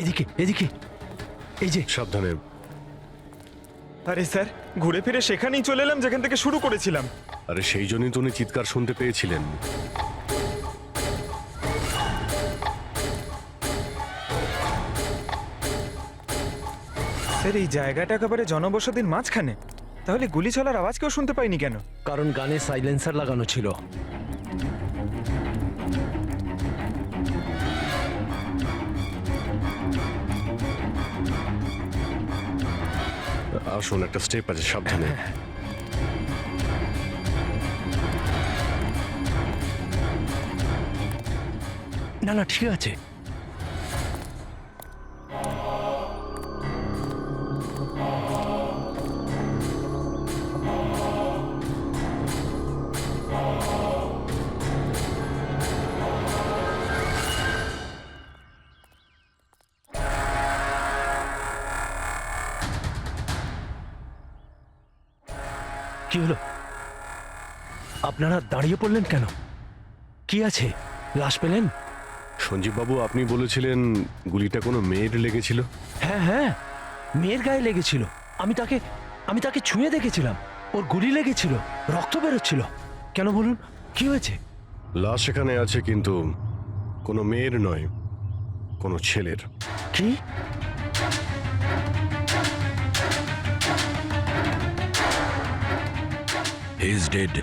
এদিকে এদিকে, এই যে। সাবধানে। আরে স্যার, ঘুরে ফিরে সেখানেই চলে এলাম যেখান থেকে শুরু করেছিলাম। আরে সেই জন্যই তো উনি চিৎকার শুনতে পেয়েছিলেন। স্যার, এই জায়গাটা একেবারে জনবসতির মাঝখানে, তাহলে গুলি চলার আওয়াজ কেউ শুনতে পাইনি কেন? কারণ গানে সাইলেন্সার লাগানো ছিল। আসুন, একটা স্টেপ আছে, সাবধানে। না না, ঠিক আছে। কি হলো? আপনারা দাঁড়িয়ে পড়লেন কেন? কি আছে? লাশ পেলেন? সঞ্জীব বাবু, আপনি বলেছিলেন গুলিটা কোনো মেয়ের লেগেছিল। হ্যাঁ হ্যাঁ, মেয়ের গায়ে লেগেছিল। আমি তাকে ছুঁয়ে দেখেছিলাম। ওর গুলি লেগেছিল, রক্ত বেরোচ্ছিল। কেন বলুন, কি হয়েছে? লাশ এখানে আছে, কিন্তু কোনো মেয়ের নয়, কোনো ছেলের। কি? He is dead.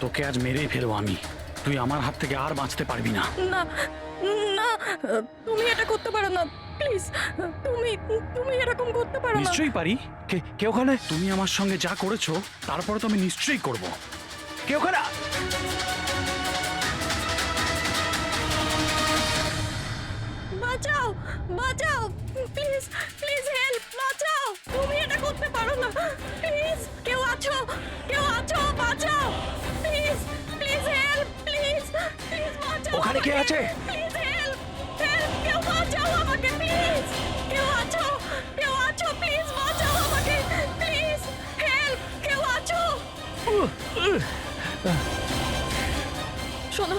তোকে আজ মেরেই ফেলবো আমি। তুই আমার হাত থেকে আর বাঁচতে পারবি না। না না, তুমি এটা করতে পারো না, প্লিজ। তুমি তুমি এরকম করতে পারো না। নিশ্চয়ই পারি। কে ওখানে? তুমি আমার সঙ্গে যা করেছো তারপরে তো আমি নিশ্চয়ই করব। কে ওখানে? বাঁচাও, বাঁচাও, প্লিজ প্লিজ হেল্প, বাঁচাও। তুমি এটা করতে পারো না, প্লিজ। কেউ আছো? কেউ আছো? বাঁচাও, please please help, please please বাঁচাও। ওখানে কে আছে? প্লিজ হেল্প, হেল্প, কেউ বাঁচাও আমাকে, প্লিজ। কেউ আছো? কেউ আছো? প্লিজ বাঁচাও আমাকে, প্লিজ হেল্প, কেউ আছো? শোনো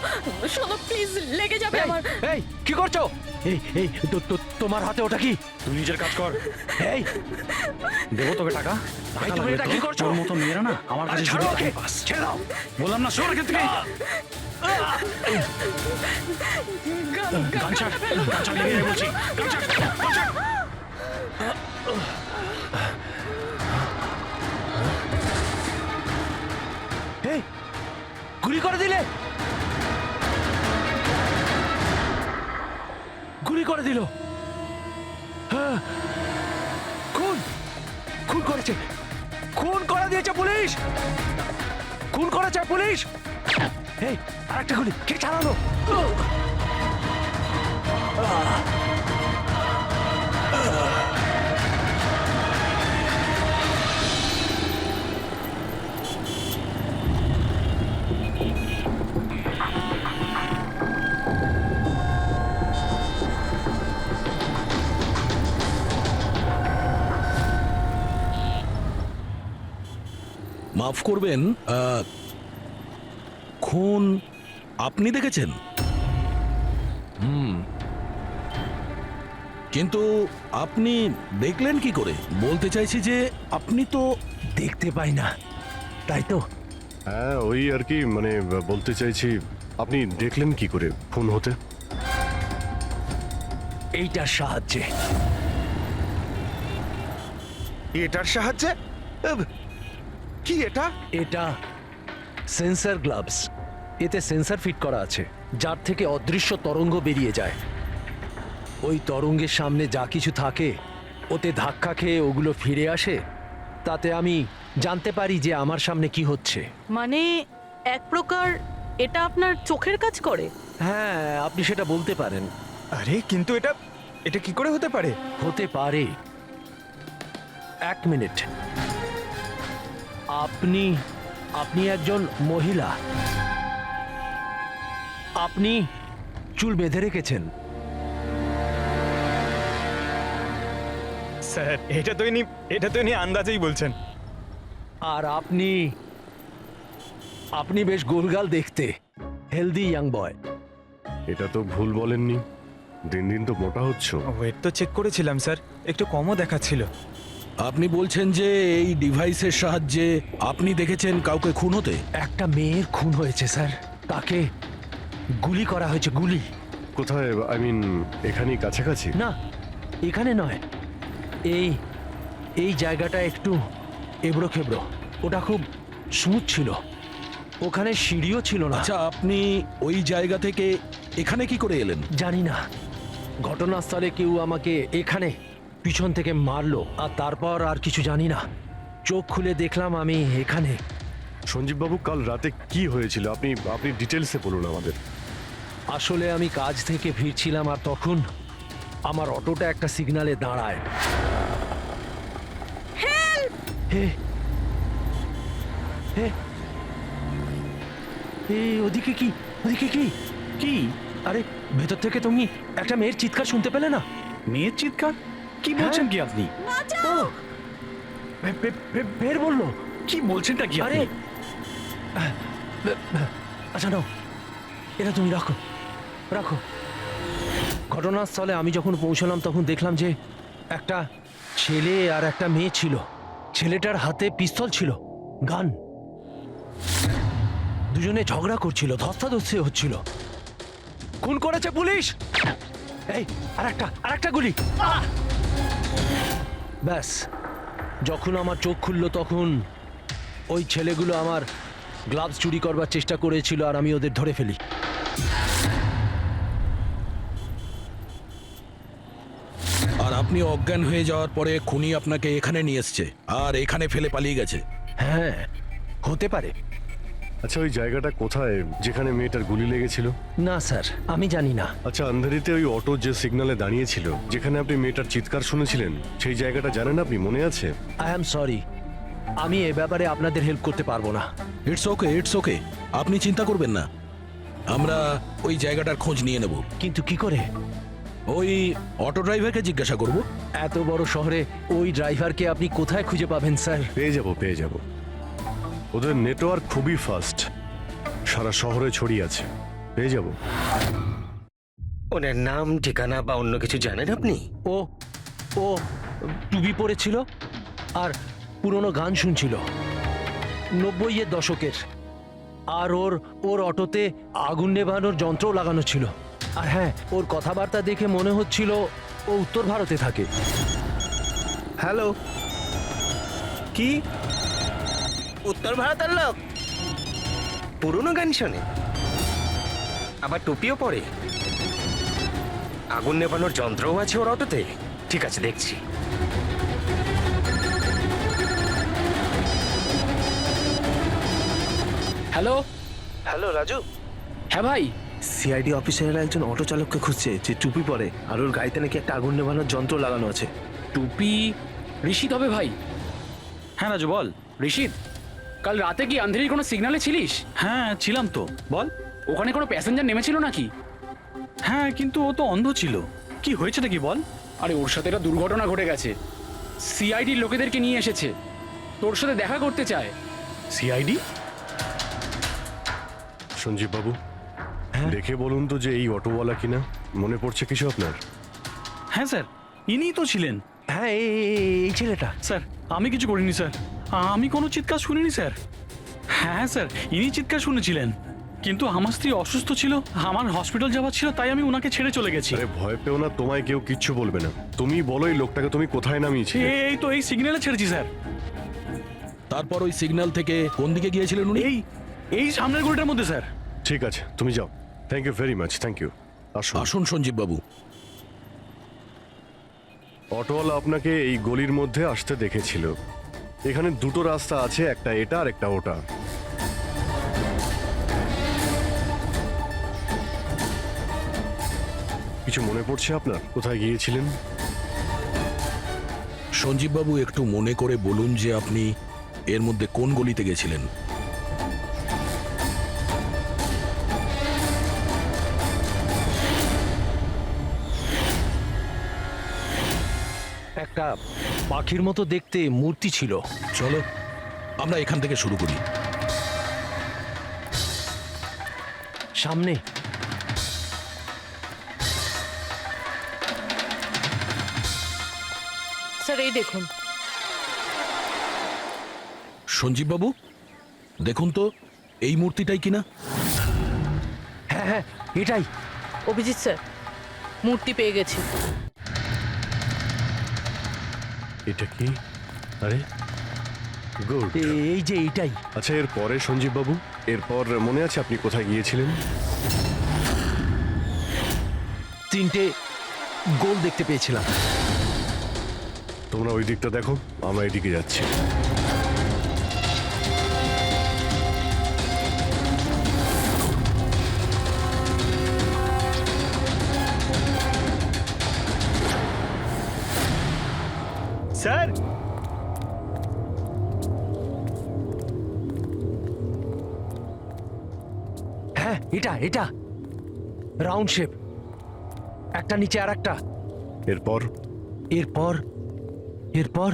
শোনো, প্লিজ, লেগে যাবে আমার। এই কি করছো? এই তোমার হাতে ওটা কি? তুই নিজের কাজ কর। এই দেবো তোকে টাকা। এই, তুমি এটা কি করছো? তোর মতো মেয়েরা না আমার কাছে ছাড়ো শুধু ওকে, পাস। ছেড়ে দাও। বললাম না, সর এখান থেকে। গান ছাড়, গান ছাড়, লেগে যাবে বলছি। গান ছাড়, গান ছাড়। এই গুলি করে দিলে, গুলি করে দিল। হ্যাঁ, খুন খুন করেছে, খুন করে দিয়েছে পুলিশ, খুন করেছে পুলিশ। এই আরেকটা গুলি কে চালালো? মাফ করবেন, খুন আপনি দেখেছেন? কিন্তু আপনি দেখলেন কি করে? বলতে চাইছি যে আপনি তো দেখতে পাই না, তাই তো। হ্যাঁ, ওই আর কি, মানে বলতে চাইছি, আপনি দেখলেন কি করে খুন হতে? এইটার সাহায্যে। এটার সাহায্যে? কি এটা? এটা সেন্সর গ্লাভস। এতে সেন্সর ফিট করা আছে, যার থেকে অদৃশ্য তরঙ্গ বেরিয়ে যায়। ওই তরঙ্গের সামনে যা কিছু থাকে ওতে ধাক্কা খেয়ে ওগুলো ফিরে আসে। তাতে আমি জানতে পারি যে আমার সামনে কি হচ্ছে। মানে এক প্রকার এটা আপনার চোখের কাজ করে? হ্যাঁ, আপনি সেটা বলতে পারেন। আরে কিন্তু এটা এটা কি করে হতে পারে? হতে পারে, এক মিনিট। আপনি আপনি একজন মহিলা, আপনি চুল বেঁধে রেখেছেন। স্যার এটা তো ইনি আন্দাজেই বলছেন। আর আপনি আপনি বেশ গোলগাল দেখতে, হেলদি ইয়াং বয়। এটা তো ভুল বলেননি, দিন দিন তো মোটা হচ্ছ। ওয়েট তো চেক করেছিলাম স্যার, একটু কমও দেখাচ্ছিল। আপনি বলছেন যে এই ডিভাইসের সাহায্যে আপনি দেখেছেন কাউকে খুন হতে? একটা মেয়ের খুন হয়েছে স্যার, তাকে গুলি করা হয়েছে, গুলি। কোথায়? আই মিন এখানেই কাছাকাছি? না, এখানে নয়, এই এই জায়গাটা একটু এবড়ো খেবড়ো, ওটা খুব স্মুথ ছিল, ওখানে সিঁড়িও ছিল না। আচ্ছা, আপনি ওই জায়গা থেকে এখানে কি করে এলেন? জানি না, ঘটনাস্থলে কেউ আমাকে এখানে পিছন থেকে মারলো, আর তারপর আর কিছু জানি না। চোখ খুলে দেখলাম আমি এখানে। সঞ্জীব বাবু, কাল রাতে কি হয়েছিল আপনি আপনি ডিটেলসে বলুন আমাদের। আসলে আমি কাজ থেকে ফিরছিলাম, আর তখন আমার অটোটা একটা সিগন্যালে দাঁড়ায়। হে হে এ, ওদিকে কি, ওদিকে কি কি? আরে ভেতর থেকে তুমি একটা মেয়ের চিৎকার শুনতে পেলে না? মেয়ের চিৎকার? কি বলছেন কি আপনি? ও, ফের বললো। কি বলছেনটা কি আরে আপনি? আচ্ছা নাও, এটা তুমি রাখো, রাখো। ঘটনাস্থলে আমি যখন পৌঁছলাম তখন দেখলাম যে একটা ছেলে আর একটা মেয়ে ছিল। ছেলেটার হাতে পিস্তল ছিল, গান। দুজনে ঝগড়া করছিল, ধস্তাধস্তি হচ্ছিল। খুন করেছে পুলিশ। এই আরেকটা গুলি। ব্যাস, যখন আমার চোখ খুললো তখন ওই ছেলেগুলো আমার গ্লাভস চুরি করবার চেষ্টা করেছিল, আর আমি ওদের ধরে ফেলি। আর আপনি অজ্ঞান হয়ে যাওয়ার পরে খুনি আপনাকে এখানে নিয়ে এসছে আর এখানে ফেলে পালিয়ে গেছে? হ্যাঁ, হতে পারে। আচ্ছা, ওই জায়গাটা কোথায় যেখানে মেয়েটার গুলি লেগেছিল? না স্যার, আমি জানি না। আচ্ছা, আন্ধারিতে ওই অটো যে সিগন্যালে দাঁড়িয়েছিল, যেখানে আপনি মেয়েটার চিৎকার শুনেছিলেন, সেই জায়গাটা জানেন আপনি? মনে আছে? আই অ্যাম সরি, আমি এ ব্যাপারে আপনাদের হেল্প করতে পারবো না। ইটস ওকে, ইটস ওকে, আপনি চিন্তা করবেন না, আমরা ওই জায়গাটার খোঁজ নিয়ে নেব। কিন্তু কি করে? ওই অটো ড্রাইভারকে জিজ্ঞাসা করব। এত বড় শহরে ওই ড্রাইভারকে আপনি কোথায় খুঁজে পাবেন স্যার? পেয়ে যাব। ওদের নেটওয়ার্ক খুবই ফাস্ট, সারা শহরে ছড়িয়ে আছে, পেয়ে যাব। ওনার নাম, ঠিকানা বা অন্য কিছু জানেন আপনি? ও ও টুপি পরেছিল আর পুরনো গান শুনছিল, 90-এর দশকের। আর ওর অটোতে আগুন নেভানোর যন্ত্রও লাগানো ছিল। আর হ্যাঁ, ওর কথাবার্তা দেখে মনে হচ্ছিল ও উত্তর ভারতে থাকে। হ্যালো, কি? উত্তর ভারতের লোক? পুরনো গান শোনে, আবার টুপিও পরে, আগুন নেভানোর যন্ত্রও আছে ওর অটোতে। ঠিক আছে, দেখছি। হ্যালো হ্যালো রাজু, হ্যাঁ ভাই। সিআইডি অফিসারেরা একজন অটো চালককে খুঁজছে যে টুপি পরে আর ওর গাড়িতে নাকি একটা আগুন নেভানোর যন্ত্র লাগানো আছে। টুপি ঋষিত হবে ভাই। হ্যাঁ রাজু বল। ঋষিত, কাল রাতে কি আন্ধেরির কোনো সিগন্যালে ছিলিস? হ্যাঁ ছিলাম তো, বল। ওখানে কোনো প্যাসেঞ্জার নেমেছিল নাকি? হ্যাঁ, কিন্তু ও তো অন্ধ ছিল। কি হয়েছে নাকি বল? আরে ওর সাথে একটা দুর্ঘটনা ঘটে গেছে। সিআইডির লোকেদেরকে নিয়ে এসেছে, তোর সাথে দেখা করতে চায়। সিআইডি? সঞ্জীব বাবু, দেখে বলুন তো যে এই অটোওয়ালা কিনা। মনে পড়ছে কিছু আপনার? হ্যাঁ স্যার, ইনিই তো ছিলেন। হ্যাঁ, এই ছেলেটা। স্যার, আমি কিছু করিনি স্যার, আমি কোনো চিৎকার শুনিনি স্যার। হ্যাঁ স্যার, ইনি চিৎকার শুনেছিলেন, কিন্তু আমার স্ত্রী অসুস্থ ছিল, আমার হসপিটাল যাওয়ার ছিল, তাই আমি ওনাকে ছেড়ে চলে গেছি। আরে ভয় পেও না, তোমায় কেউ কিচ্ছু বলবে না। তুমি বলো এই লোকটাকে তুমি কোথায় নামিয়েছিলে? এই তো এই সিগন্যালে ছেড়েছি স্যার। তারপর ওই সিগন্যাল থেকে কোন দিকে গিয়েছিলেন উনি? এই সামনের গলিটার মধ্যে স্যার। ঠিক আছে, তুমি যাও। Thank you very much, thank you. আসুন। আসুন সঞ্জীব বাবু। অটোওয়ালা আপনাকে এই গলির মধ্যে আসতে দেখেছিল। এখানে দুটো রাস্তা আছে, একটা এটা আর একটা ওটা। কিছু মনে পড়ছে আপনার? কোথায় গিয়েছিলেন? সঞ্জীববাবু একটু মনে করে বলুন যে আপনি এর মধ্যে কোন গলিতে গেছিলেন। একটা পাখির মতো দেখতে মূর্তি ছিল। চলো আমরা এখান থেকে শুরু করি। সামনে স্যার এই দেখুন। সঞ্জীববাবু দেখুন তো এই মূর্তিটাই কিনা। হ্যাঁ হ্যাঁ এটাই। অভিজিৎ স্যার, মূর্তি পেয়ে গেছি। এটা কি? আরে গুড। এই যে এইটাই। আচ্ছা, এর পরে সঞ্জীব বাবু, এরপর মনে আছে আপনি কোথায় গিয়েছিলেন? 3টে গোল দেখতে পেয়েছিলাম। তোমরা ওই দিকটা দেখো, আমরা এদিকে যাচ্ছি। স্যার, হ্যাঁ এটা এটা রাউন্ড শেপ, একটা নিচে আর একটা। এরপর এরপর এরপর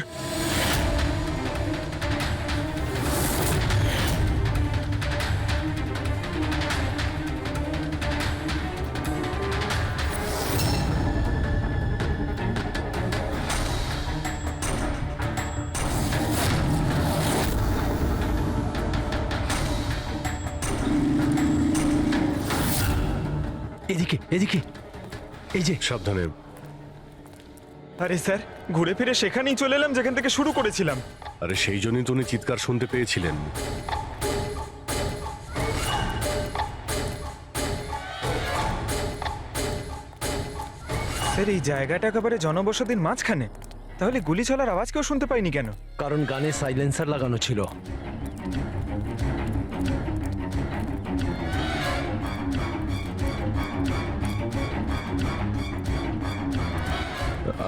এদিকে এদিকে, এই যে। সাবধানে। আরে স্যার, ঘুরে ফিরে সেখানেই চলে এলাম যেখান থেকে শুরু করেছিলাম। আরে সেই জন্যই তো উনি চিৎকার শুনতে পেয়েছিলেন। স্যার, এই জায়গাটা একেবারে জনবসতির মাঝখানে, তাহলে গুলি চলার আওয়াজ কেউ শুনতে পাইনি কেন? কারণ গানে সাইলেন্সার লাগানো ছিল।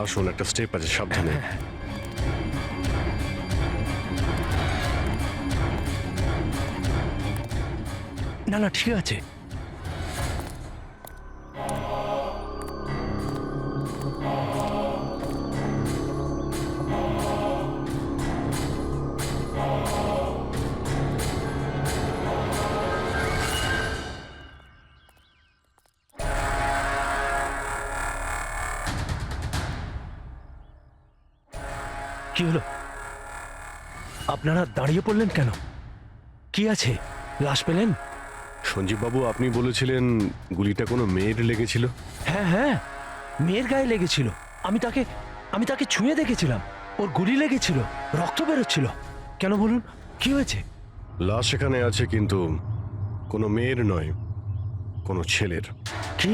আসুন, একটা স্টেপ আছে, সাবধানে। না না ঠিক আছে। কি হলো? আপনারা দাঁড়িয়ে পড়লেন কেন? কি আছে? লাশ পেলেন? সঞ্জীব বাবু, আপনি বলেছিলেন গুলিটা কোনো মেয়ের লেগেছিল। হ্যাঁ হ্যাঁ, মেয়ের গায়ে লেগেছিল। আমি তাকে ছুঁয়ে দেখেছিলাম। ওর গুলি লেগেছিল, রক্ত বেরোচ্ছিল। কেন বলুন, কি হয়েছে? লাশ এখানে আছে, কিন্তু কোনো মেয়ের নয়, কোনো ছেলের। কি?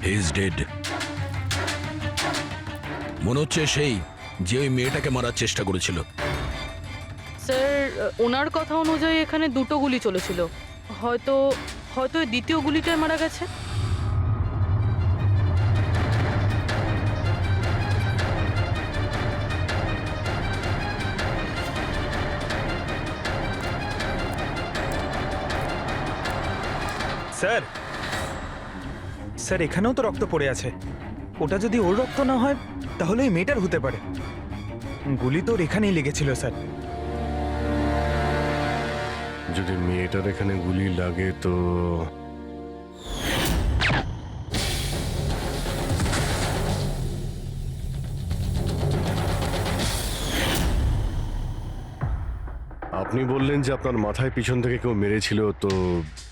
He is dead. মনে হচ্ছে সেই যে ওই মেয়েটাকে মারার চেষ্টা করেছিল। স্যার, ওনার কথা অনুযায়ী এখানে 2টো গুলি চলেছিল। হয়তো হয়তো এই দ্বিতীয় গুলিটায় মারা গেছে। স্যার, স্যার এখানেও তো রক্ত পড়ে আছে। ওটা যদি ওর রক্ত না হয় তাহলে এই মেয়েটার হতে পারে। গুলি তো ওর এখানেই লেগেছিল স্যার। যদি মেয়েটার এখানে গুলি লাগে তো আপনি বললেন যে আপনার মাথায় পিছন থেকে কেউ মেরেছিল, তো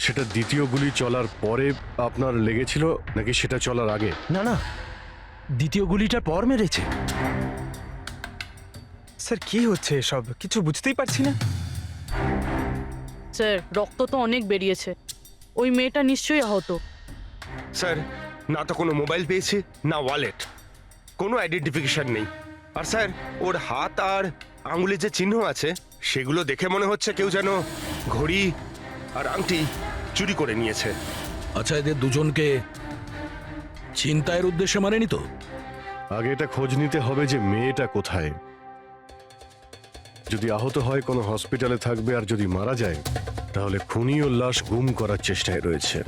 সেটা দ্বিতীয় গুলি চলার পরে আপনার লেগেছিল নাকি সেটা চলার আগে? না না, দ্বিতীয় গুলিটার পর মেরেছে। স্যার, কি হচ্ছে এসব? কিছু বুঝতেই পারছি না। স্যার, রক্ত তো অনেক বেরিয়েছে। ওই মেয়েটা নিশ্চয়ই আহত। স্যার, না তো কোনো মোবাইল পেয়েছে, না ওয়ালেট, কোনো আইডেন্টিফিকেশন নেই। আর স্যার, ওর হাত আর আঙুলে যে চিহ্ন আছে সেগুলো দেখে মনে হচ্ছে কেউ যেন ঘড়ি আর আংটি চুরি করে নিয়েছে। আচ্ছা, এদের দুজনকে ছিনতাইয়ের উদ্দেশ্যে মারেনি তো? আগে এটা খোঁজ নিতে হবে যে মেয়েটা কোথায়। যদি আহত হয় কোনো হসপিটালে থাকবে, আর যদি মারা যায় তাহলে খুনি ও লাশ গুম করার চেষ্টায় রয়েছে।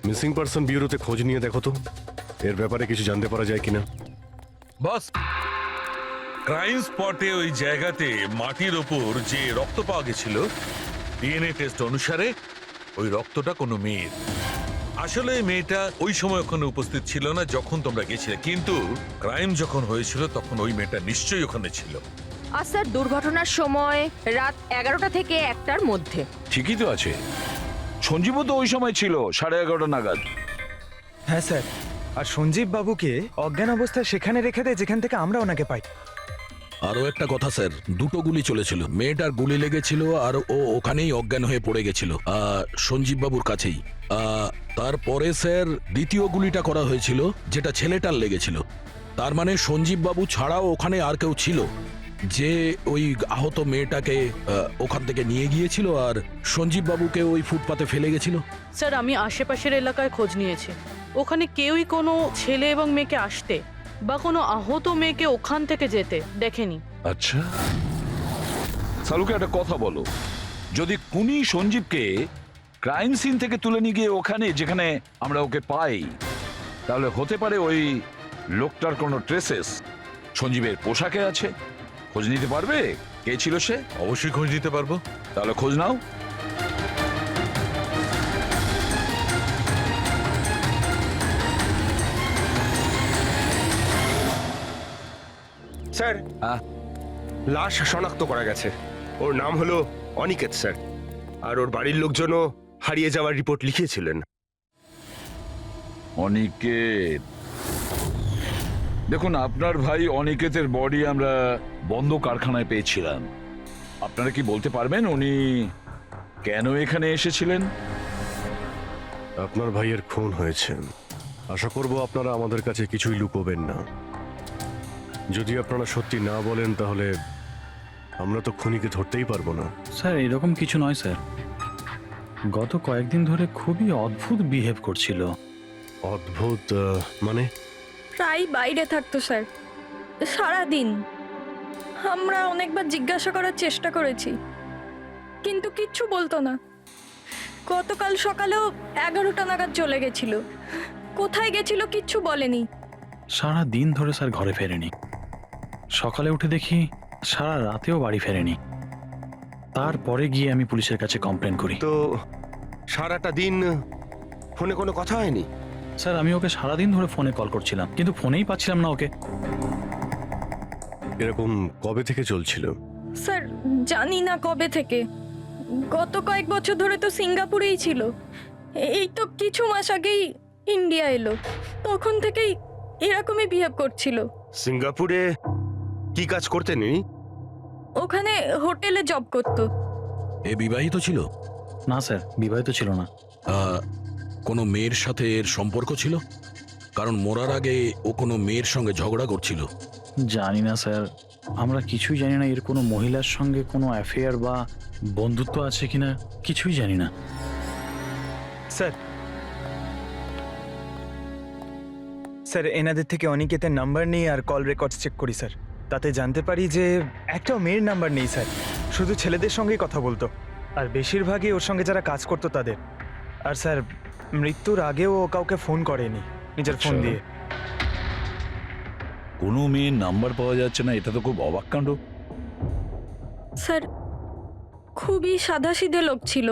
মিসিং পার্সন ব্যুরোতে খোঁজ নিয়ে দেখো তো এর ব্যাপারে কিছু জানতে পারা যায় কিনা। বস, ক্রাইম স্পটে ওই জায়গাতে মাটির ওপর যে রক্ত পাওয়া গেছিল, ডিএনএ টেস্ট অনুসারে ওই রক্তটা কোনো মেয়ের। আসলে মেয়েটা ওই সময় ওখানে উপস্থিত ছিল না যখন তোমরা গেছিলে, কিন্তু ক্রাইম যখন হয়েছিল তখন ওই মেয়েটা নিশ্চয়ই ওখানে ছিল। আর স্যার দুর্ঘটনার সময় রাত 11টা থেকে 1টার মধ্যে। ঠিকই তো আছে, সঞ্জীবও তো ওই সময় ছিল 11:30 নাগাদ। হ্যাঁ স্যার, আর সঞ্জীব বাবুকে অজ্ঞান অবস্থায় সেখানে রেখে দেয় যেখান থেকে আমরা ওনাকে পাই। আরো একটা কথা স্যার, দুটো গুলি চলেছিল, মেয়েটার গুলি লেগেছিল আর ও ওখানেই অজ্ঞান হয়ে পড়ে গেছিল সঞ্জীব বাবুর কাছেই। তারপরে স্যার দ্বিতীয় গুলিটা করা হয়েছিল যেটা ছেলেটার লেগেছিল। তার মানে সঞ্জীব বাবু ছাড়াও ওখানে আর কেউ ছিল যে ওই আহত মেয়েটাকে ওখান থেকে নিয়ে গিয়েছিল আর সঞ্জীব বাবুকে ওই ফুটপাতে ফেলে গেছিল। স্যার আমি আশেপাশের এলাকায় খোঁজ নিয়েছি, ওখানে কেউই কোনো ছেলে এবং মেয়েকে আসতে বা কোনো আহত মেয়েকে ওখান থেকে যেতে দেখেনি। আচ্ছা, সালুকে একটা কথা বলো, যদি খুনি সঞ্জীবকে ক্রাইম সিন থেকে তুলে নিয়ে গিয়ে ওখানে যেখানে আমরা ওকে পাই, তাহলে হতে পারে ওই লোকটার কোনো ট্রেসেস সঞ্জীবের পোশাকে আছে। খোঁজ নিতে পারবে কে ছিল সে? অবশ্যই খোঁজ নিতে পারবো। তাহলে খোঁজ নাও। স্যার, হ্যাঁ? লাশ শনাক্ত করা গেছে। ওর নাম হলো অনিকেত স্যার, আর ওর বাড়ির লোকজনও হারিয়ে যাওয়ার রিপোর্ট লিখিয়েছিলেন। অনিকেত, দেখুন আপনার ভাই অনিকেতের বডি আমরা বন্ধ কারখানায় পেয়েছিলাম। আপনারা কি বলতে পারবেন উনি কেন এখানে এসেছিলেন? আপনার ভাইয়ের খুন হয়েছে, আশা করব আপনারা আমাদের কাছে কিছুই লুকোবেন না। যদি আপনারা সত্যি না বলেন তাহলে আমরা তো খুনিকে ধরতেই পারবো না। স্যার এরকম কিছু নয় স্যার, গত কয়েকদিন ধরে খুবই অদ্ভুত বিহেভ করছিল। অদ্ভুত মানে? প্রায় বাইরে থাকতো স্যার সারাদিন। আমরা অনেকবার জিজ্ঞাসা করার চেষ্টা করেছি কিন্তু কিচ্ছু বলতো না। গতকাল সকালেও 11টা নাগাদ চলে গেছিল, কোথায় গেছিল কিচ্ছু বলেনি। সারা দিন ধরে স্যার ঘরে ফেরেনি, সকালে উঠে দেখি সারা রাতেও বাড়ি ফেরেনি। তারপরে গিয়ে আমি পুলিশের কাছে কমপ্লেন করি। তো সারাটা দিন ফোনে কোনো কথা হয়নি? স্যার আমি ওকে সারাদিন ধরে ফোনে কল করছিলাম কিন্তু ফোনেই পাচ্ছিলাম না ওকে। এরকম কবে থেকে চলছিল? স্যার জানি না কবে থেকে, গত কয়েক বছর ধরে তো সিঙ্গাপুরেই ছিল। এই তো কিছু মাস আগেই ইন্ডিয়া এলো, তখন থেকেই এরকমই বিহেভ করছিল। সিঙ্গাপুরে কি কাজ করতেন ইনি? ওখানে হোটেলে জব করতো। এ বিবাহিত ছিল? না স্যার বিবাহিত ছিল না। কোনো মেয়ের সাথে এর সম্পর্ক ছিল? কারণ মরার আগে ও কোনো মেয়ের সঙ্গে ঝগড়া করছিল। জানি না স্যার, আমরা কিছুই জানি না এর কোনো মহিলার সঙ্গে কোনো অ্যাফেয়ার বা বন্ধুত্ব আছে কিনা, কিছুই জানি না। স্যার, স্যার এনাদের থেকে অনিকেতের নাম্বার নেই আর কল রেকর্ডস চেক করি স্যার, তাতে জানতে পারি যে একটাও মেয়ের নাম্বার নেই স্যার, শুধু ছেলেদের সঙ্গেই কথা বলতো, আর বেশিরভাগই ওর সঙ্গে যারা কাজ করতো তাদের। আর স্যার মৃত্যুর আগেও ও কাউকে ফোন করেনি নিজের ফোন দিয়ে। কোনো মেয়ের নাম্বার পাওয়া যাচ্ছে না, এটা তো খুব অবাক কাণ্ড। স্যার খুবই সাদাসিধে লোক ছিল,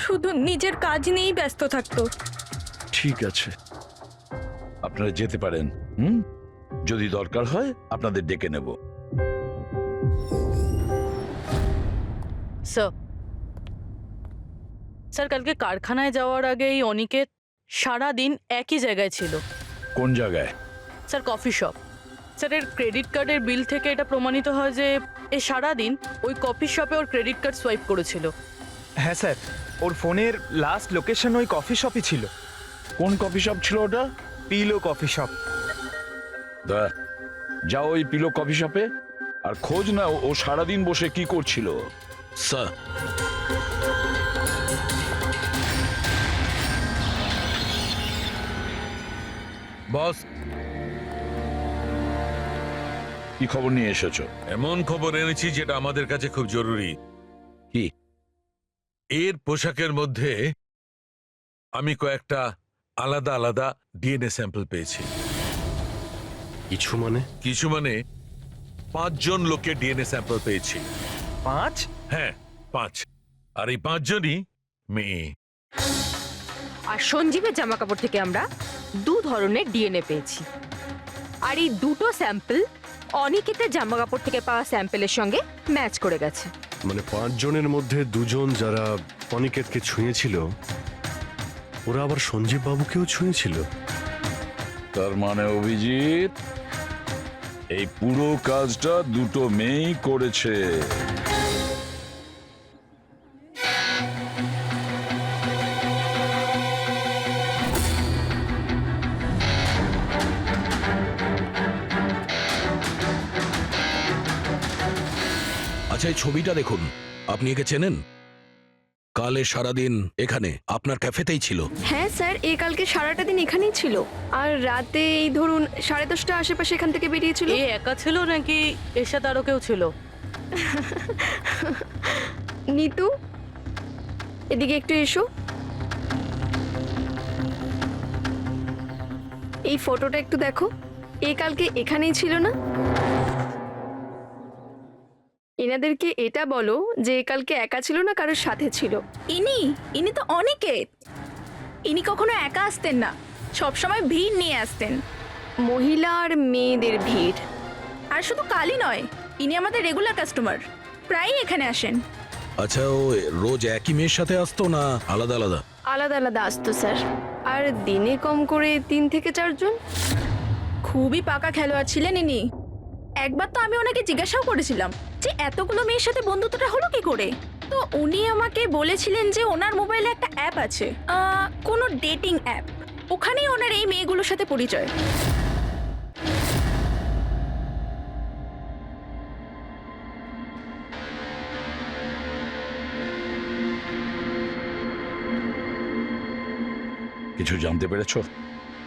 শুধু নিজের কাজ নিয়েই ব্যস্ত থাকতো। ঠিক আছে, আপনারা যেতে পারেন। যদি দরকার হয় আপনাদের ডেকে নেব। স্যার কালকে কারখানায় যাওয়ার আগেই অনিকেত সারাদিন একই জায়গায় ছিল। কোন জায়গায়? Sir coffee shop. স্যার এর ক্রেডিট কার্ডের বিল থেকে এটা প্রমাণিত হয় যে এ সারাদিন ওই কফি শপে ওর ক্রেডিট কার্ড সোয়াইপ করেছিল। হ্যাঁ স্যার, ওর ফোনের লাস্ট লোকেশন ওই কফি শপই ছিল। কোন কফি শপ ছিল ওটা? Pillow coffee shop. যাও ওই পিলো কফি শপে আর খোঁজ নাও ও সারাদিন বসে কি করছিল। স্যার বস, কি খবর নিয়ে এসেছো? এমন খবর এনেছি যেটা আমাদের কাছে খুব জরুরি। কি? এর পোশাকের মধ্যে আমি কয়েকটা আলাদা আলাদা ডিএনএ স্যাম্পল পেয়েছি। কিছু মানে 5 জন লোকের ডিএনএ স্যাম্পল পেয়েছি। 5? হ্যাঁ, 5। আর এই 5 জনই মেয়ে। আর সঞ্জীবের জামা কাপড় থেকে আমরা 2 ধরনের ডিএনএ পেয়েছি। আর এই দুটো স্যাম্পল অনিকেতের জামা কাপড় থেকে পাওয়া স্যাম্পলের সঙ্গে ম্যাচ করে গেছে। মানে 5 জনের মধ্যে 2 জন যারা অনিকেতকে ছুঁয়েছিল, ওরা আবার সঞ্জীব বাবুকেও ছুঁয়েছিল। তার মানে অভিজিৎ, এই পুরো কাজটা দুটো মেয়েই করেছে। আচ্ছা, এই ছবিটা দেখুন, আপনি একে চেনেন? কালে সারাদিন এখানে আপনার ক্যাফেতেই ছিল। হ্যাঁ স্যার, এই কালকে সারাটা দিন এখানেই ছিল। আর রাতে এই ধরুন 10:30 আশেপাশে এখান থেকে বেরিয়েছিল। এ একা ছিল নাকি এর সাথে আরো কেউ ছিল? নিতু, এদিকে একটু এসো। এই ফটোটা একটু দেখো। এই কালকে এখানেই ছিল না? এনাদেরকে এটা বলো যে কালকে একা ছিল না, কারোর সাথে ছিল। ইনি তো অনিকেত। ইনি কখনো একা আসতেন না, সবসময় ভিড় নিয়ে আসতেন। মহিলা আর মেয়েদের ভিড়। আর শুধু কালই নয়, ইনি আমাদের রেগুলার কাস্টমার, প্রায়ই এখানে আসেন। আচ্ছা, ও রোজ একই মেয়ের সাথে আসতো না আলাদা আলাদা? আলাদা আলাদা আসতো স্যার। আর দিনে কম করে 3 থেকে 4 জন। খুবই পাকা খেলোয়াড় ছিলেন ইনি। একবার তো আমি ওনাকে জিজ্ঞাসাও করেছিলাম যে এতগুলো মেয়ের সাথে বন্ধুত্বটা হলো কি করে। তো উনি আমাকে বলেছিলেন যে ওনার মোবাইলে একটা অ্যাপ আছে, কোনো ডেটিং অ্যাপ। ওখানেই ওনার এই মেয়েগুলোর সাথে পরিচয়। কিছু জানতে পেরেছো?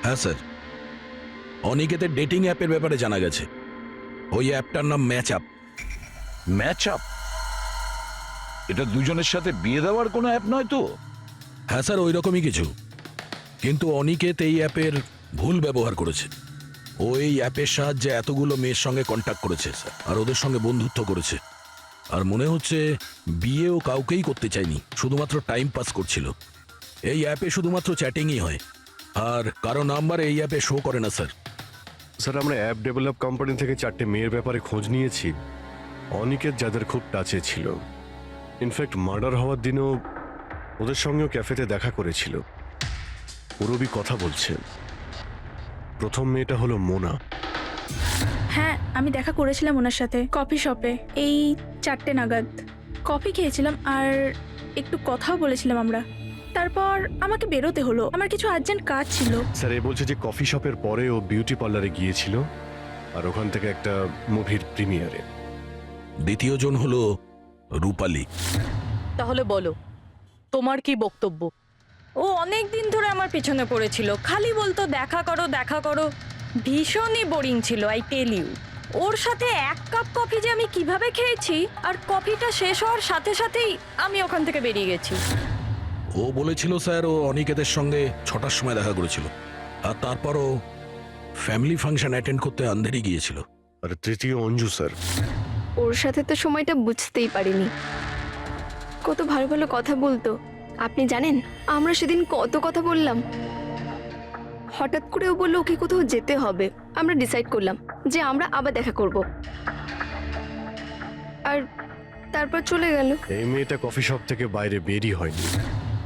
হ্যাঁ স্যার, অনিকেতের ডেটিং অ্যাপের ব্যাপারে জানা গেছে। ওই অ্যাপটার নাম ম্যাচ আপ। Match up? এটা দুজনের সাথে বিয়ে দেওয়ার কোনো অ্যাপ নয় তো? হ্যাঁ স্যার, ওই রকমই কিছু। কিন্তু অনিকেত এই অ্যাপের ভুল ব্যবহার করেছে। ও এই অ্যাপের সাহায্যে এতগুলো মেয়ের সঙ্গে কন্ট্যাক্ট করেছে স্যার, আর ওদের সঙ্গে বন্ধুত্ব করেছে। আর মনে হচ্ছে বিয়েও কাউকেই করতে চায়নি, শুধুমাত্র টাইম পাস করছিল। এই অ্যাপে শুধুমাত্র চ্যাটিংই হয়, আর কারো নাম্বার এই অ্যাপে শো করে না স্যার। স্যার, আমরা অ্যাপ ডেভেলপ কোম্পানি থেকে 4টে মেয়ের ব্যাপারে খোঁজ নিয়েছি, অনিকেত যাদের খুব টাচে ছিল। ইনফ্যাক্ট মার্ডার হওয়ার দিনও ওদের সঙ্গেও ক্যাফেতে দেখা করেছিল। পুরবি কথা বলছে। প্রথম মেয়েটা হলো মোনা। হ্যাঁ, আমি দেখা করেছিলাম ওনার সাথে কফি শপে এই 4টে নাগাদ। কফি খেয়েছিলাম আর একটু কথাও বলেছিলাম আমরা। তারপর আমাকে বেরোতে হলো, আমার কিছু আর্জেন্ট কাজ ছিল। স্যার, এ বলছে যে কফি শপের পরে ও বিউটি পার্লারে গিয়েছিল, আর ওখান থেকে একটা মুভির প্রিমিয়ারে। দ্বিতীয় জন হলো রূপালী। তাহলে বলো, তোমার কি বক্তব্য? ও অনেক দিন ধরে আমার পেছনে পড়েছিল, খালি বলতো দেখা করো দেখা করো। ভীষণই বোরিং ছিল, আই টেল ইউ। ওর সাথে 1 কাপ কফি যে আমি কিভাবে খেয়েছি, আর কফিটা শেষ হওয়ার সাথে সাথেই আমি ওখান থেকে বেরিয়ে গেছি। ও বলেছিল স্যার ও অনিকেতের সঙ্গে 6টার সময় দেখা করেছিল, আর তারপরও ফ্যামিলি ফাংশন অ্যাটেন্ড করতে আন্ধেরি গিয়েছিল। আর তৃতীয় অঞ্জু স্যার। ওর সাথে তো সময়টা বুঝতেই পারিনি। কত ভালো ভালো কথা বলতো, আপনি জানেন আমরা সেদিন কত কথা বললাম। হঠাৎ করে ও বললো ওকে কোথাও যেতে হবে। আমরা ডিসাইড করলাম যে আমরা আবার দেখা করব, আর তারপর চলে গেল। এই মেয়েটা কফি শপ থেকে বাইরে বেরই হয়নি।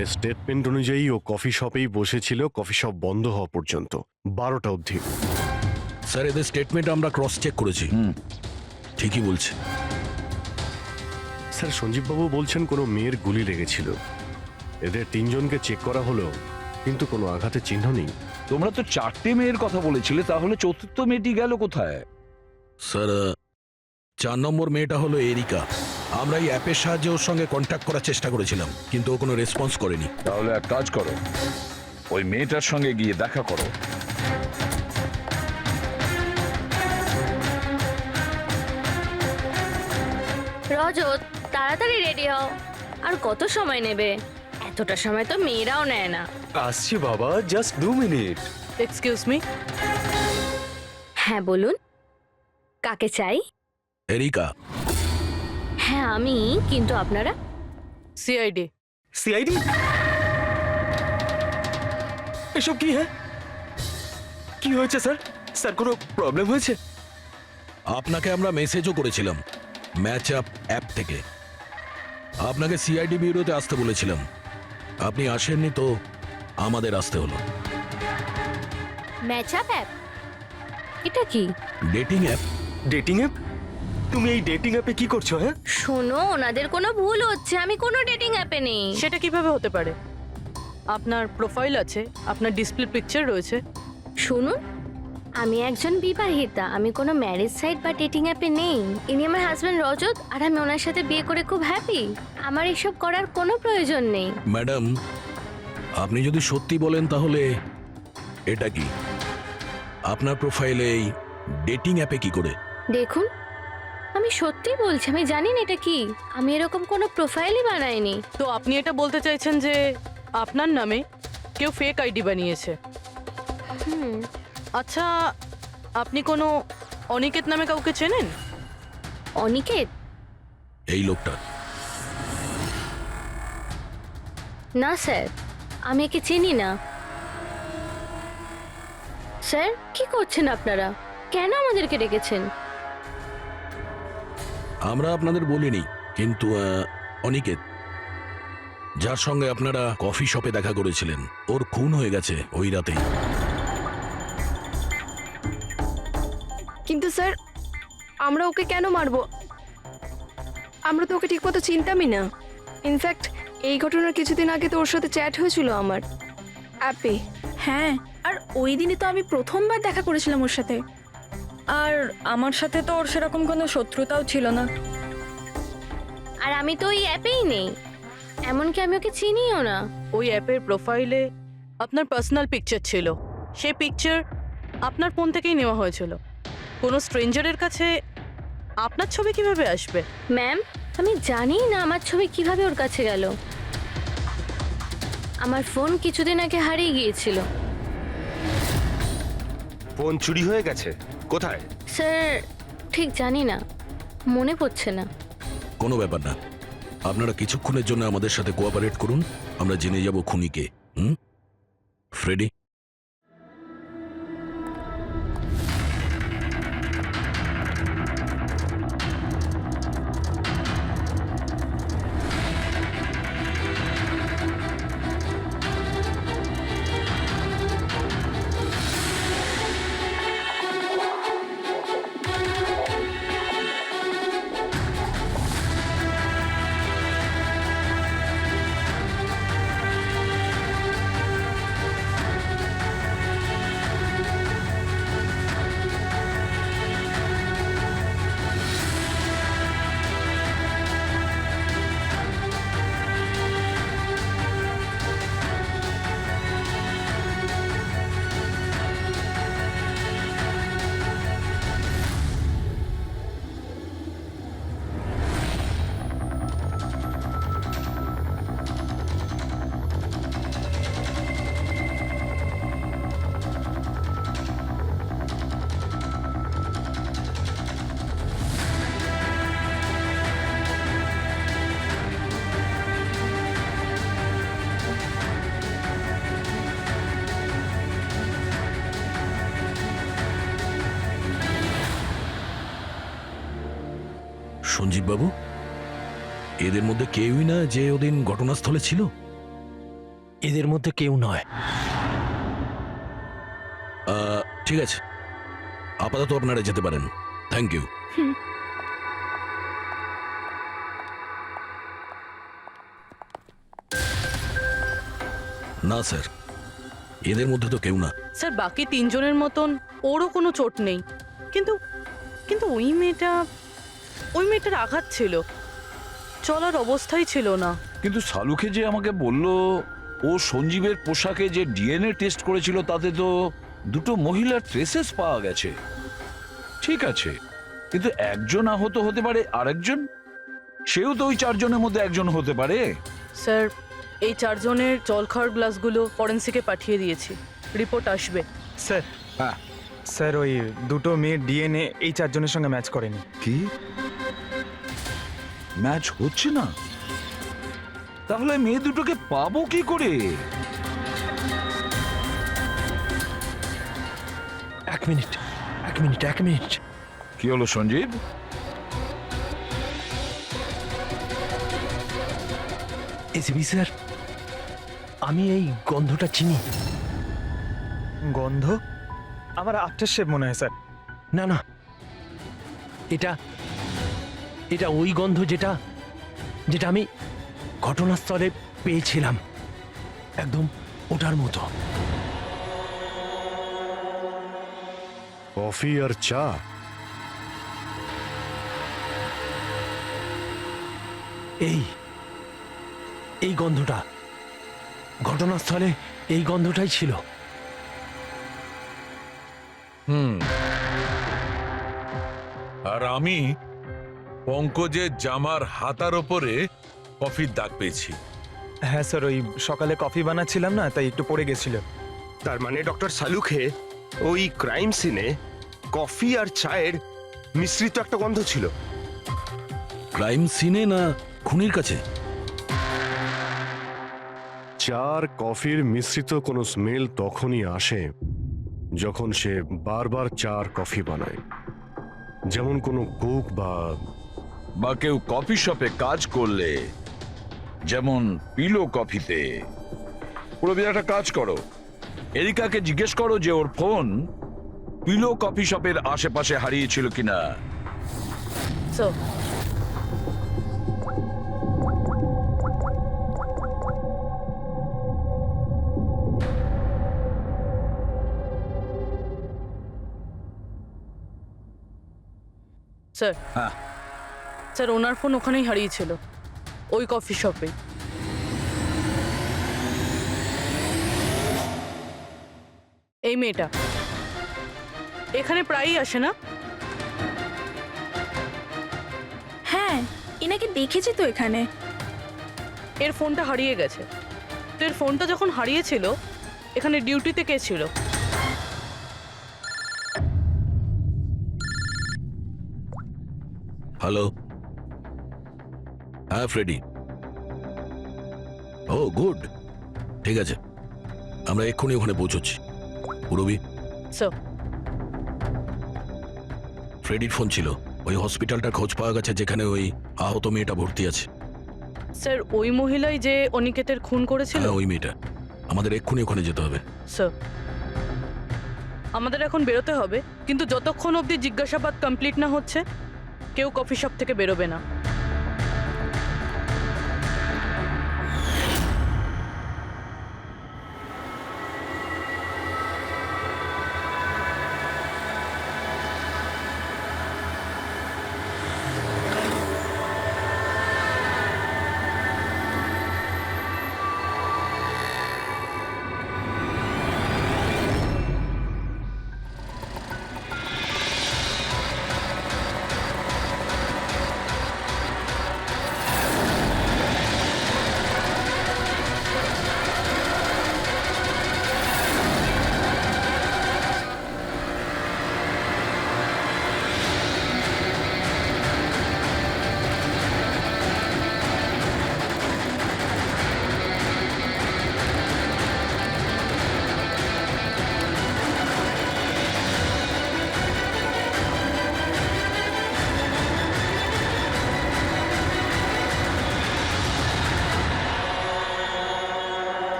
এর স্টেটমেন্ট অনুযায়ী ও কফি শপেই বসেছিল কফি শপ বন্ধ হওয়া পর্যন্ত, 12টা অবধি। স্যার, এদের স্টেটমেন্ট আমরা ক্রস চেক করেছি, ঠিকই বলছে। স্যার, সঞ্জীববাবু বলছেন কোনো মেয়ের গুলি লেগেছিল। এদের 3 জনকে চেক করা হলো, কিন্তু কোনো আঘাতের চিহ্ন নেই। তোমরা তো 4টে মেয়ের কথা বলেছিলে, তাহলে চতুর্থ মেয়েটি গেল কোথায়? স্যার, 4 নম্বর মেয়েটা হলো এরিকা। আমরা এই অ্যাপের সাহায্যে ওর সঙ্গে কন্ট্যাক্ট করার চেষ্টা করেছিলাম, কিন্তু ও কোনো রেসপন্স করেনি। তাহলে এক কাজ করো, ওই মেয়েটার সঙ্গে গিয়ে দেখা করো। রজত তাড়াতাড়ি রেডি হও। আর কত সময় নেবে? এতটা সময় তো মেয়েরাও নেয় না। আসছি বাবা, জাস্ট 2 মিনিট। এক্সকিউজ মি, হ্যাঁ বলুন, কাকে চাই? এরিকা। হ্যাঁ আমি, কিন্তু আপনারা? সিআইডি। সিআইডি? এসব কি? হ্যাঁ, কি হয়েছে স্যার? স্যার কোনো প্রবলেম হয়েছে? আপনাকে আমরা মেসেজও করেছিলাম ম্যাচ আপ অ্যাপ থেকে। আপনাকে সিআইডি ব্যুরোতে আসতে বলেছিলাম, আপনি আসেননি তো আমাদের আসতে হলো। Match up app? এটা কি? Dating app. Dating app? তুমি এই ডেটিং অ্যাপে কি করছো? হ্যাঁ, শোনো, ওনাদের কোনো ভুল হচ্ছে, আমি কোনো ডেটিং অ্যাপে নেই। সেটা কিভাবে হতে পারে? আপনার প্রোফাইল আছে, আপনার ডিসপ্লে পিকচার রয়েছে। শুনুন, আমি একজন বিবাহিতা, আমি কোনো ম্যারেজ সাইট বা ডেটিং অ্যাপে নেই। ইনি আমার হাজব্যান্ড রজত, আর আমি ওনার সাথে বিয়ে করে খুব হ্যাপি। আমার এসব করার কোনো প্রয়োজন নেই। ম্যাডাম, আপনি যদি সত্যি বলেন তাহলে এটা কি? আপনার প্রোফাইলে এই ডেটিং অ্যাপে কি করে? দেখুন, আমি সত্যি বলছি, আমি জানি না এটা কি। আমি এরকম কোনো প্রোফাইলই বানাইনি। তো আপনি এটা বলতে চাইছেন যে আপনার নামে কেউ ফেক আইডি বানিয়েছে? হুম, আচ্ছা, আপনি কোনো অনিকেত নামে কাউকে চেনেন? অনিকেত? এই লোকটা? না স্যার, আমি একে চিনি না। স্যার, কি করছেন আপনারা? কেন আমাদেরকে ডেকেছেন? আমরা আপনাদের বলিনি, কিন্তু অনিকেত, যার সঙ্গে আপনারা কফি শপে দেখা করেছিলেন, ওর খুন হয়ে গেছে ওই রাতেই। কিন্তু স্যার, আমরা ওকে কেন মারবো? আমরা তো ওকে ঠিকমতো চিনতামই না। ইনফ্যাক্ট এই ঘটনার কিছুদিন আগে তো ওর সাথে চ্যাট হয়েছিল আমার অ্যাপে। হ্যাঁ, আর ওই দিনই তো আমি প্রথমবার দেখা করেছিলাম ওর সাথে। আর আমার সাথে তো ওর সেরকম কোনো শত্রুতাও ছিল না। আর আমি তো ওই অ্যাপেই নেই, এমনকি আমি ওকে চিনিও না। ওই অ্যাপের প্রোফাইলে আপনার পার্সোনাল পিকচার ছিল। সেই পিকচার আপনার ফোন থেকেই নেওয়া হয়েছিল। কোনো স্ট্রেঞ্জারের কাছে আপনার ছবি কিভাবে আসবে? ম্যাম, আমি জানি না আমার ছবি কিভাবে ওর কাছে গেল। আমার ফোন কিছুদিন আগে হারিয়ে গিয়েছিল। ফোন চুরি হয়ে গেছে? কোথায়? স্যার, ঠিক জানি না, মনে পড়ছে না। কোনো ব্যাপার না, আপনারা কিছুক্ষণের জন্য আমাদের সাথে কোঅপারেট করুন, আমরা জেনে যাব খুনিকে। ফ্রেডি? সঞ্জীব বাবু, এদের মধ্যে কেউই না যে ওদিন ঘটনাস্থলে ছিল? এদের মধ্যে কেউ নয়। ঠিক আছে, আপাতত আপনারা যেতে পারেন। Thank you. না স্যার, এদের মধ্যে তো কেউ না। স্যার, বাকি 3 জনের মতন ওরও কোনো চোট নেই, কিন্তু কিন্তু ওই মেয়েটার আঘাত ছিল, চলার অবস্থাই ছিল না। কিন্তু সালুকে যে আমাকে বলল ও সঞ্জীবের পোশাকে যে ডিএনএ টেস্ট করেছিল, তাতে তো দুটো মহিলার ট্রেসেস পাওয়া গেছে। ঠিক আছে, কিন্তু একজন আহত হতে পারে, আরেকজন সেও তো ওই চারজনের মধ্যে একজন হতে পারে। স্যার এই চারজনের জল খাওয়ার গ্লাসগুলো ফরেন্সিকে পাঠিয়ে দিয়েছি, রিপোর্ট আসবে। স্যার হ্যাঁ, স্যার ওই দুটো মেয়ের ডিএনএ এই চারজনের সঙ্গে ম্যাচ করেনি। কি ম্যাচ হচ্ছে না? তাহলে মেয়ে দুটোকে পাবো কি করে? এক মিনিট। কি হলো সঞ্জীব? এসিবি স্যার, আমি এই গন্ধটা চিনি। গন্ধ? আমার আফটার শেভ মনে হয় স্যার। না, এটা ওই গন্ধ যেটা আমি ঘটনাস্থলে পেয়েছিলাম, একদম ওটার মতো। কফি আর চা? এই গন্ধটা ঘটনাস্থলে, এই গন্ধটাই ছিল। আর আমি পঙ্কজের জামার হাতার ওপরে কফির দাগ পেয়েছি। হ্যাঁ স্যার, ওই সকালে কফি বানাচ্ছিলাম না, তাই একটু পড়ে গেছিল। তার মানে ডক্টর সালুখে ওই ক্রাইম সিনে কফি আর চায়ের মিশ্রিত একটা গন্ধ ছিল। ক্রাইম সিনে না খুনির কাছে? চা আর কফির মিশ্রিত কোনো স্মেল তখনই আসে যখন সে বারবার চা আর কফি বানায়, যেমন কোনো কুক বা কেউ কফি শপে কাজ করলে, যেমন পিলো কফিতে। পুরো একটা কাজ করো, এরিকাকে জিজ্ঞেস করো যে ওর ফোন পিলো কফি শপের আশেপাশে হারিয়েছিল কিনা। সো স্যার, হ্যাঁ স্যার ওনার ফোন ওখানেই হারিয়েছিল, ওই কফি শপে। এই মেয়েটা এখানে প্রায়ই আসে না? হ্যাঁ, এনাকে দেখেছি তো এখানে। এর ফোনটা হারিয়ে গেছে। তো এর ফোনটা যখন হারিয়েছিল, এখানে ডিউটিতে কে ছিল? হ্যালো, হ্যাঁ ফ্রেডি। ও গুড, ঠিক আছে, আমরা এক্ষুনি ওখানে পৌঁছচ্ছি। পুরবি, সো ফ্রেডির ফোন ছিল, ওই হসপিটালটার খোঁজ পাওয়া গেছে যেখানে ওই আহত মেয়েটা ভর্তি আছে। স্যার ওই মহিলাই যে অনিকেতের খুন করেছিল? হ্যাঁ ওই মেয়েটা। আমাদের এক্ষুনি ওখানে যেতে হবে। স্যার আমাদের এখন বেরোতে হবে, কিন্তু যতক্ষণ অবধি জিজ্ঞাসাবাদ কমপ্লিট না হচ্ছে কেউ কফি শপ থেকে বেরোবে না।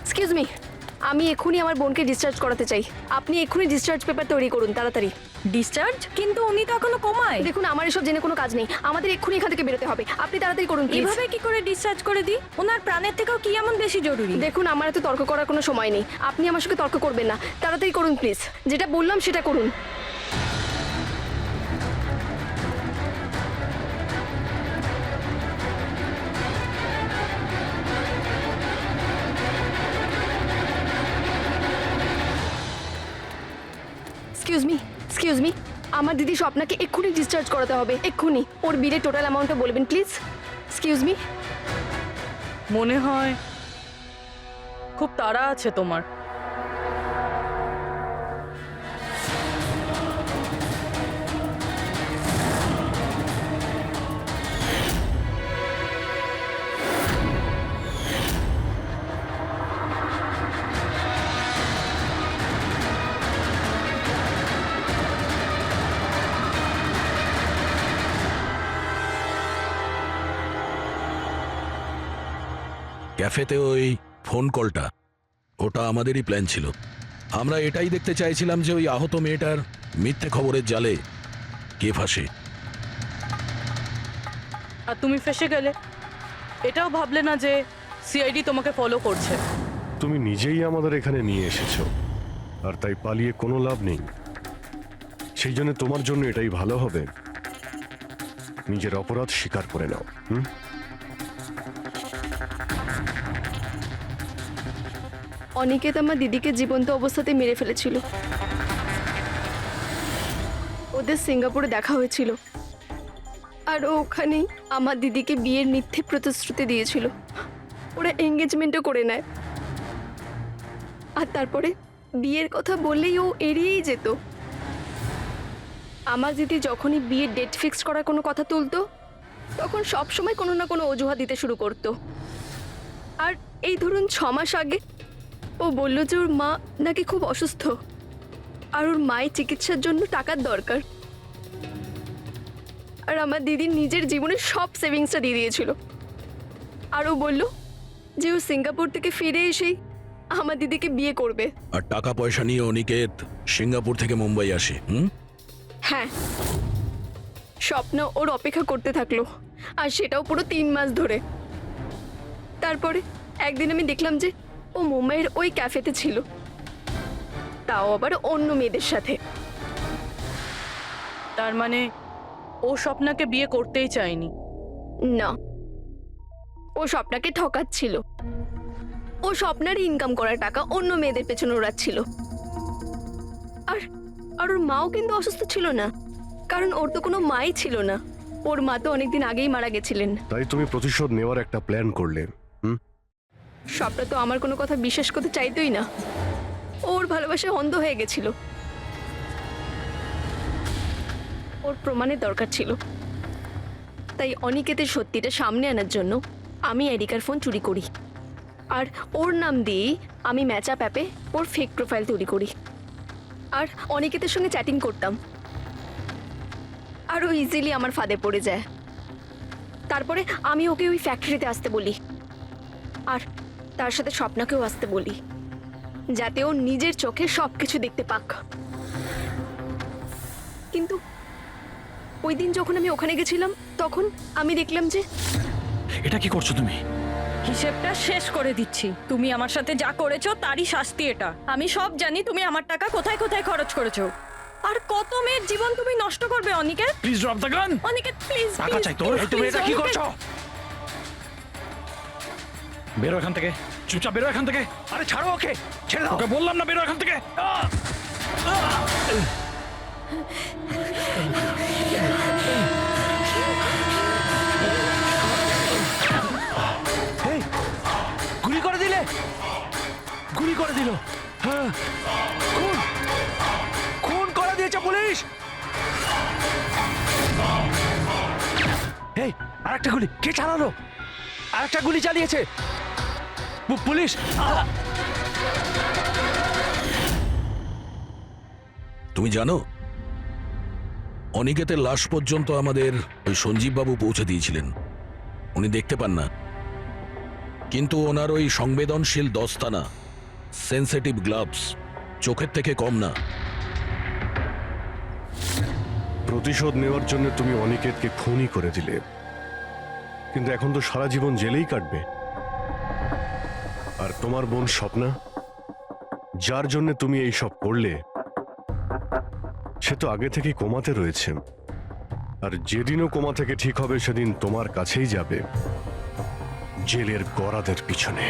এক্সকিউজ মি, আমি এক্ষুনি আমার বোনকে ডিসচার্জ করাতে চাই। আপনি এক্ষুনি ডিসচার্জ পেপার তৈরি করুন, তাড়াতাড়ি। ডিসচার্জ? কিন্তু উনি তো এখনো কোমায়। দেখুন আমার এসব জেনে কোনো কাজ নেই, আমাদের এক্ষুনি এখান থেকে বেরোতে হবে, আপনি তাড়াতাড়ি করুন please। এভাবে কি করে ডিসচার্জ করে দিই? ওনার প্রাণের থেকেও কি এমন বেশি জরুরি? দেখুন আমার এত তর্ক করার কোনো সময় নেই, আপনি আমার সঙ্গে তর্ক করবেন না, তাড়াতাড়ি করুন প্লিজ, যেটা বললাম সেটা করুন। এক্সকিউজ মি, আমার দিদি স্বপ্নাকে এক্ষুনি ডিসচার্জ করাতে হবে, এক্ষুনি। ওর বিলের টোটাল অ্যামাউন্টটা বলবেন প্লিজ। Excuse me. মনে হয় খুব তাড়া আছে তোমার। ক্যাফেতে ওই ফোন কলটা, ওটা আমাদেরই প্ল্যান ছিল। আমরা এটাই দেখতে চাইছিলাম যে ওই আহত মেয়েটার মিথ্যে খবরের জালে কে ফাঁসে। আর তুমি ফেসে গেলে। এটাও ভাবলে না যে সিআইডি তোমাকে ফলো করছে? তুমি নিজেই আমাদের এখানে নিয়ে এসেছো, আর তাই পালিয়ে কোনো লাভ নেই। সেই জন্য তোমার জন্য এটাই ভালো হবে, নিজের অপরাধ স্বীকার করে নাও। অনিকেত আমার দিদিকে জীবন্ত অবস্থাতে মেরে ফেলেছিল। ওদের সিঙ্গাপুরে দেখা হয়েছিল, আর ও ওখানেই আমার দিদিকে বিয়ের মিথ্যে প্রতিশ্রুতি দিয়েছিল। ওরা এঙ্গেজমেন্টও করে নেয়, আর তারপরে বিয়ের কথা বললেই ও এড়িয়েই যেত। আমার দিদি যখনই বিয়ের ডেট ফিক্স করার কোনো কথা তুলতো, তখন সবসময় কোনো না কোনো অজুহাত দিতে শুরু করতো। আর এই ধরুন 6 মাস আগে ও বলল যে ওর মা নাকি খুব অসুস্থ, আর ওর মায়ের চিকিৎসার জন্য টাকার দরকার। আর আমার দিদি নিজের জীবনের সব সেভিংসটা দিয়ে দিয়েছিল। আর ও বলল যে ও সিঙ্গাপুর থেকে ফিরে এসেই আমার দিদিকে বিয়ে করবে। আর টাকা পয়সা নিয়ে অনিকেত সিঙ্গাপুর থেকে মুম্বাই আসে। হ্যাঁ, স্বপ্ন ওর অপেক্ষা করতে থাকলো, আর সেটাও পুরো 3 মাস ধরে। তারপরে একদিন আমি দেখলাম যে ও মুম্বাইয়ের ওই ক্যাফেতে ছিল, তাও আবার অন্য মেয়েদের সাথে। তার মানে ও স্বপ্নাকে বিয়ে করতেই চায়নি? না, ও স্বপ্নাকে ঠকাচ্ছিল। ও স্বপ্নারই ইনকাম করা টাকা অন্য মেয়েদের পেছনে ওড়াচ্ছিল। আর আর ওর মাও কিন্তু অসুস্থ ছিল না, কারণ ওর তো কোনো মাই ছিল না। ওর মা তো অনেকদিন আগেই মারা গেছিলেন। তাই তুমি প্রতিশোধ নেওয়ার একটা প্ল্যান করলে। স্বপ্না তো আমার কোনো কথা বিশ্বাস করতে চাইতোই না, ওর ভালোবাসায় অন্ধ হয়ে গেছিল। ওর প্রমাণের দরকার ছিল, তাই অনিকেতের সত্যিটা সামনে আনার জন্য আমি এরিকার ফোন চুরি করি, আর ওর নাম দিয়েই আমি ম্যাচআপ অ্যাপে ওর ফেক প্রোফাইল তৈরি করি, আর অনিকেতের সঙ্গে চ্যাটিং করতাম। আর ও ইজিলি আমার ফাঁদে পড়ে যায়। তারপরে আমি ওকে ওই ফ্যাক্টরিতে আসতে বলি, আর তার সাথে স্বপ্নাকেও আসতে বলি, যাতে ও নিজের চোখে সবকিছু দেখতে পাক। কিন্তু ওই দিন যখন আমি ওখানে গেছিলাম, তখন আমি দেখলাম যে... এটা কি করছো তুমি? হিসেবটা শেষ করে দিচ্ছি। তুমি আমার সাথে যা করেছো তারই শাস্তি এটা। আমি সব জানি তুমি আমার টাকা কোথায় কোথায় খরচ করেছো, আর কত মেয়ের জীবন তুমি নষ্ট করবে Aniket. Please drop the gun. Aniket please, টাকা চাই তোর। তুমি এটা কি করছো? বেরো এখান থেকে, চুপচাপ বেরো এখান থেকে। আরে ছাড়ো ওকে, ছেড়ে দাও। ওকে বললাম না বেরো এখান থেকে। গুলি করে দিলে, গুলি করে দিল। হ্যাঁ, খুন খুন করে দিয়েছে পুলিশ। এই আরেকটা গুলি কে চালালো? আরেকটা গুলি চালিয়েছে পুলিশ। তুমি জানো, অনিকেতের লাশ পর্যন্ত আমাদের ওই সঞ্জীব বাবু পৌঁছে দিয়েছিলেন। উনি দেখতে পান না, কিন্তু ওনার ওই সংবেদনশীল দস্তানা, সেন্সিটিভ গ্লাভস চোখের থেকে কম না। প্রতিশোধ নেওয়ার জন্য তুমি অনিকেতকে খুনই করে দিলে, কিন্তু এখন তো সারা জীবন জেলেই কাটবে। আর তোমার বোন স্বপ্না, যার জন্য তুমি এই সব করলে, সে তো আগে থেকেই কোমাতে রয়েছে। আর যেদিনও কোমা থেকে ঠিক হবে সেদিন তোমার কাছেই যাবে, জেলের গরাদের পিছনে।